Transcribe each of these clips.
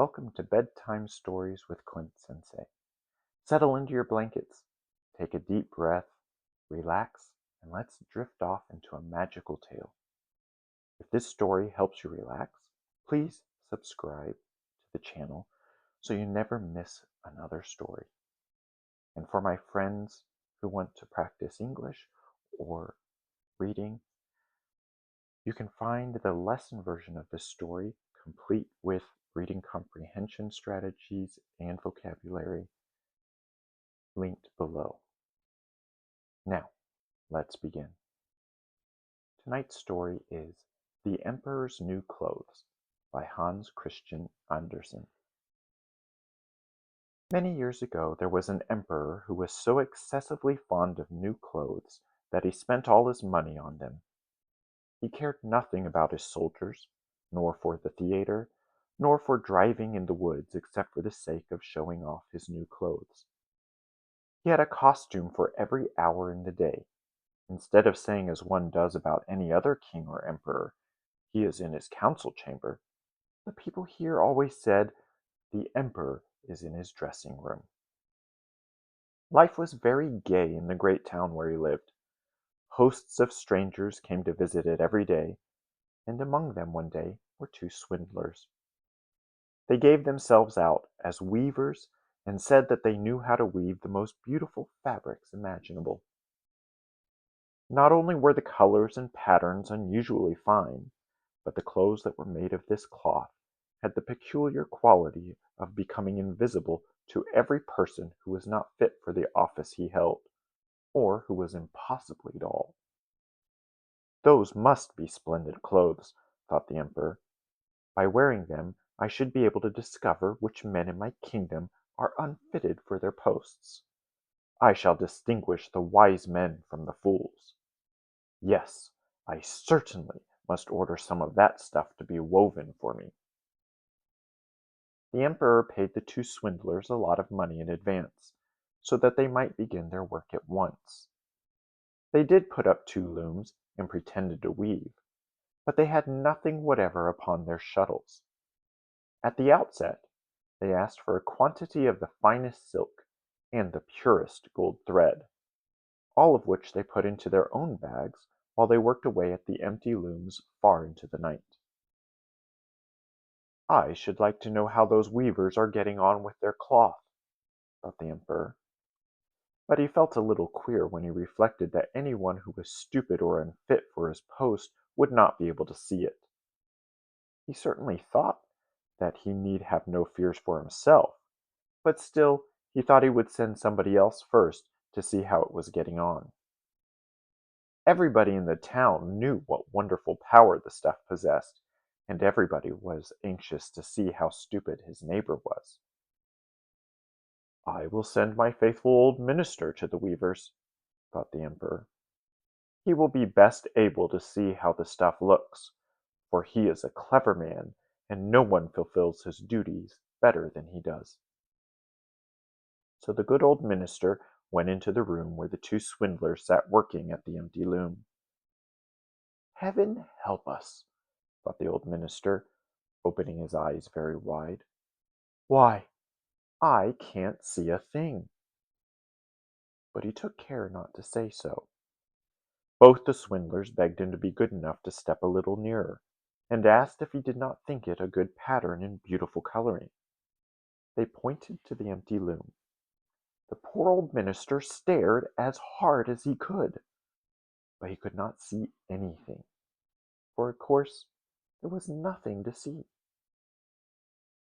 welcome to Bedtime Stories with Clint Sensei. Settle into your blankets, take a deep breath, relax, and let's drift off into a magical tale. If this story helps you relax, please subscribe to the channel so you never miss another story. And for my friends who want to practice English or reading, you can find the lesson version of this story, complete with reading comprehension strategies and vocabulary, linked below. Now, let's begin. Tonight's story is The Emperor's New Clothes by Hans Christian Andersen. Many years ago, there was an emperor who was so excessively fond of new clothes that he spent all his money on them. He cared nothing about his soldiers, nor for the theater, nor for driving in the woods except for the sake of showing off his new clothes. He had a costume for every hour in the day. Instead of saying as one does about any other king or emperor, "He is in his council chamber," the people here always said, "The emperor is in his dressing room." Life was very gay in the great town where he lived. Hosts of strangers came to visit it every day, and among them one day were two swindlers. They gave themselves out as weavers and said that they knew how to weave the most beautiful fabrics imaginable. Not only were the colors and patterns unusually fine, but the clothes that were made of this cloth had the peculiar quality of becoming invisible to every person who was not fit for the office he held, or who was impossibly dull. Those must be splendid clothes, thought the emperor. By wearing them, I should be able to discover which men in my kingdom are unfitted for their posts. I shall distinguish the wise men from the fools. Yes, I certainly must order some of that stuff to be woven for me. The emperor paid the two swindlers a lot of money in advance, so that they might begin their work at once. They did put up two looms and pretended to weave, but they had nothing whatever upon their shuttles. At the outset, they asked for a quantity of the finest silk and the purest gold thread, all of which they put into their own bags while they worked away at the empty looms far into the night. "I should like to know how those weavers are getting on with their cloth," thought the emperor. But he felt a little queer when he reflected that anyone who was stupid or unfit for his post would not be able to see it. He certainly thought that he need have no fears for himself, but still he thought he would send somebody else first to see how it was getting on. Everybody in the town knew what wonderful power the stuff possessed, and everybody was anxious to see how stupid his neighbor was. "I will send my faithful old minister to the weavers," thought the emperor. "He will be best able to see how the stuff looks, for he is a clever man, and no one fulfills his duties better than he does." So the good old minister went into the room where the two swindlers sat working at the empty loom. "Heaven help us," thought the old minister, opening his eyes very wide. "Why, I can't see a thing." But he took care not to say so. Both the swindlers begged him to be good enough to step a little nearer, and asked if he did not think it a good pattern and beautiful coloring. They pointed to the empty loom. The poor old minister stared as hard as he could, but he could not see anything, for of course there was nothing to see.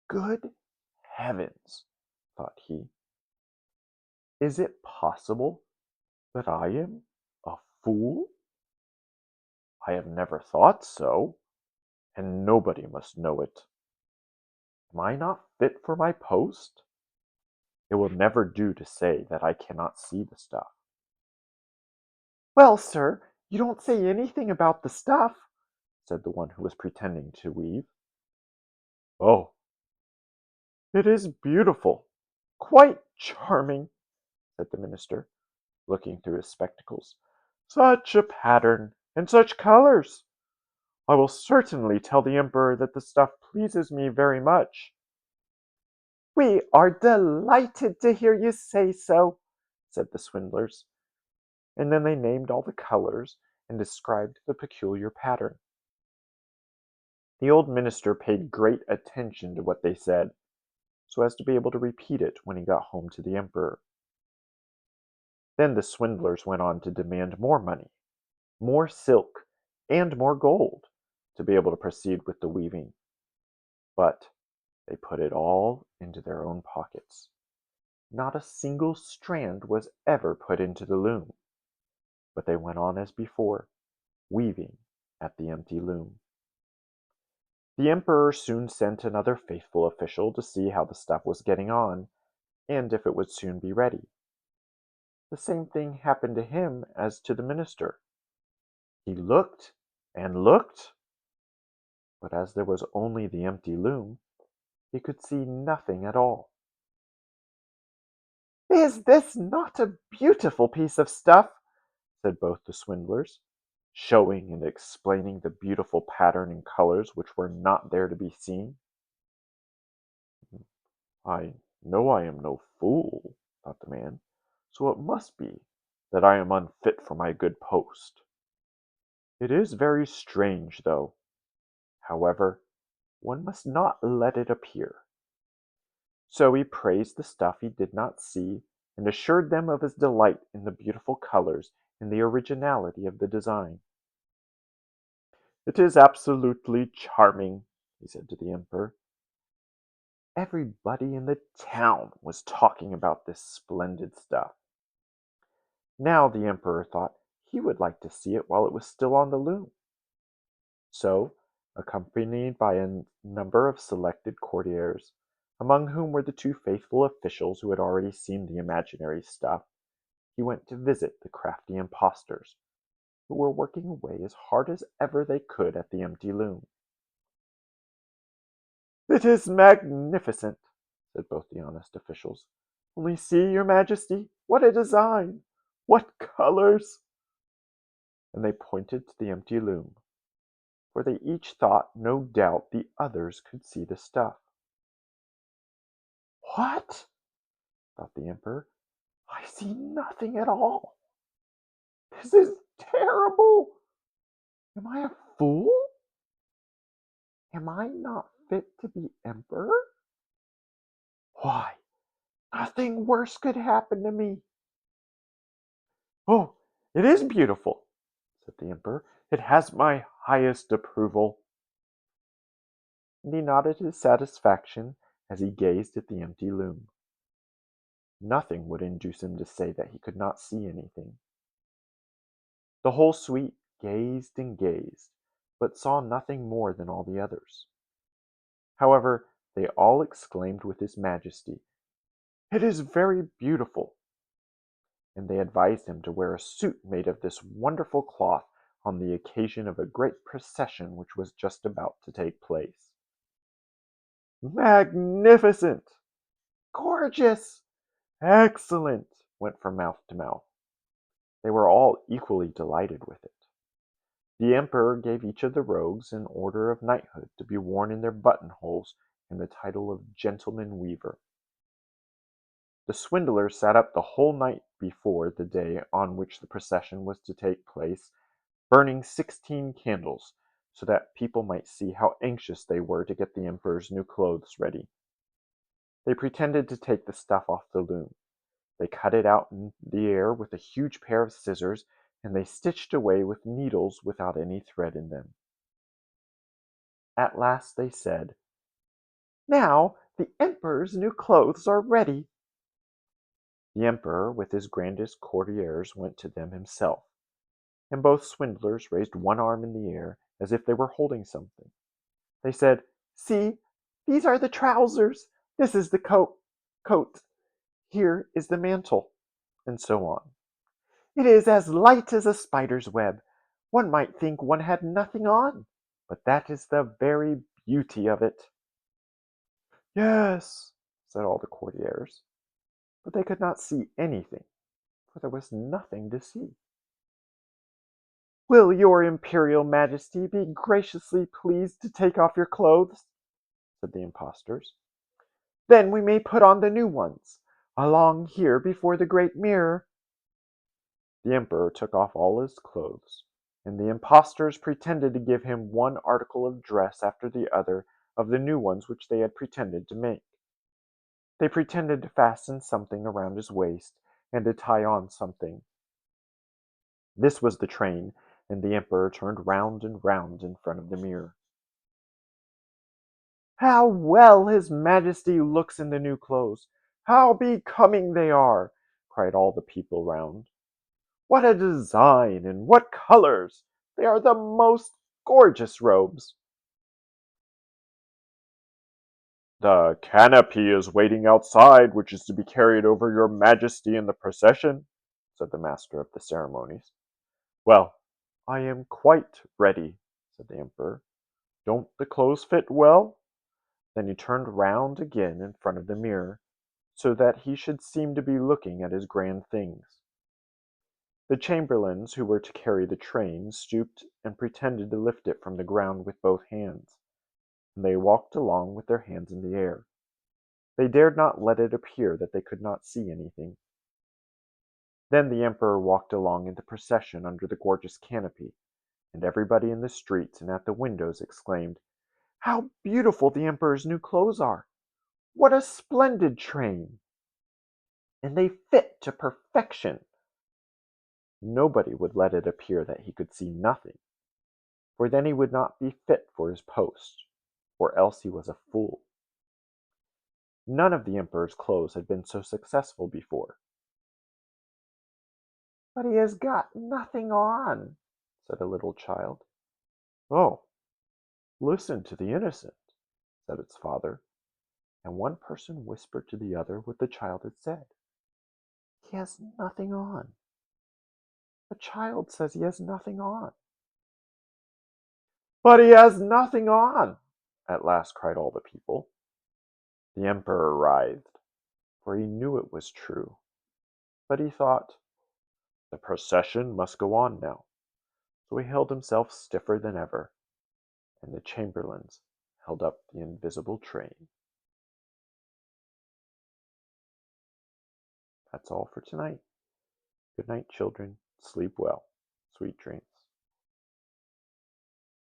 "Good heavens," thought he. "Is it possible that I am a fool? I have never thought so, and nobody must know it. Am I not fit for my post? It will never do to say that I cannot see the stuff." "Well, sir, you don't say anything about the stuff," said the one who was pretending to weave. "Oh, it is beautiful, quite charming," said the minister, looking through his spectacles. "Such a pattern, and such colors! I will certainly tell the emperor that the stuff pleases me very much. "We are delighted to hear you say so," said the swindlers, and then they named all the colors and described the peculiar pattern. The old minister paid great attention to what they said, so as to be able to repeat it when he got home to the emperor. Then the swindlers went on to demand more money, more silk, and more gold to be able to proceed with the weaving. But they put it all into their own pockets. Not a single strand was ever put into the loom, but they went on as before, weaving at the empty loom. The emperor soon sent another faithful official to see how the stuff was getting on, and if it would soon be ready. The same thing happened to him as to the minister. He looked and looked, but as there was only the empty loom, he could see nothing at all. "Is this not a beautiful piece of stuff?" said both the swindlers, showing and explaining the beautiful pattern and colors which were not there to be seen. "I know I am no fool," thought the man, "so it must be that I am unfit for my good post. It is very strange, though. However, one must not let it appear." So he praised the stuff he did not see, and assured them of his delight in the beautiful colors and the originality of the design. "It is absolutely charming," he said to the emperor. Everybody in the town was talking about this splendid stuff. Now the emperor thought he would like to see it while it was still on the loom. So, accompanied by a number of selected courtiers, among whom were the two faithful officials who had already seen the imaginary stuff, he went to visit the crafty impostors, who were working away as hard as ever they could at the empty loom. "It is magnificent," said both the honest officials. "Only see, your majesty, what a design! What colors!" And they pointed to the empty loom, for they each thought no doubt the others could see the stuff. "What?" thought the emperor. "I see nothing at all. This is terrible. Am I a fool? Am I not fit to be emperor? Why, nothing worse could happen to me." "Oh, it is beautiful," said the emperor. "It has my highest approval." And he nodded his satisfaction as he gazed at the empty loom. Nothing would induce him to say that he could not see anything. The whole suite gazed and gazed, but saw nothing more than all the others. However, they all exclaimed with his majesty, "It is very beautiful," and they advised him to wear a suit made of this wonderful cloth on the occasion of a great procession which was just about to take place. "Magnificent!" "Gorgeous!" "Excellent!" went from mouth to mouth. They were all equally delighted with it. The emperor gave each of the rogues an order of knighthood to be worn in their buttonholes and the title of gentleman weaver. The swindlers sat up the whole night before the day on which the procession was to take place, burning 16 candles, so that people might see how anxious they were to get the emperor's new clothes ready. They pretended to take the stuff off the loom. They cut it out in the air with a huge pair of scissors, and they stitched away with needles without any thread in them. At last they said, "Now the emperor's new clothes are ready." The emperor, with his grandest courtiers, went to them himself, and both swindlers raised one arm in the air as if they were holding something. They said, "See, these are the trousers, this is the coat, here is the mantle," and so on. "It is as light as a spider's web. One might think one had nothing on, but that is the very beauty of it." "Yes," said all the courtiers, but they could not see anything, for there was nothing to see. "Will your imperial majesty be graciously pleased to take off your clothes?" said the impostors. Then we may put on the new ones, along here before the great mirror." The emperor took off all his clothes, and the impostors pretended to give him one article of dress after the other of the new ones which they had pretended to make. They pretended to fasten something around his waist, and to tie on something. This was the train, and the emperor turned round and round in front of the mirror. "How well his majesty looks in the new clothes! How becoming they are!" cried all the people round. "What a design, and what colors! They are the most gorgeous robes!" "The canopy is waiting outside, which is to be carried over your majesty in the procession," said the master of the ceremonies. "Well, I am quite ready," said the emperor. "Don't the clothes fit well?" Then he turned round again in front of the mirror, so that he should seem to be looking at his grand things. The chamberlains who were to carry the train stooped and pretended to lift it from the ground with both hands, and they walked along with their hands in the air. They dared not let it appear that they could not see anything. Then the emperor walked along in the procession under the gorgeous canopy, and everybody in the streets and at the windows exclaimed, "How beautiful the emperor's new clothes are! What a splendid train! And they fit to perfection." Nobody would let it appear that he could see nothing, for then he would not be fit for his post, or else he was a fool. None of the emperor's clothes had been so successful before. "But he has got nothing on," said a little child. "Oh, listen to the innocent," said its father, and one person whispered to the other what the child had said. "He has nothing on. The child says he has nothing on." "But he has nothing on!" at last cried all the people. The emperor writhed, for he knew it was true, but he thought, "The procession must go on now," so he held himself stiffer than ever, and the chamberlains held up the invisible train. That's all for tonight. Good night, children. Sleep well. Sweet dreams.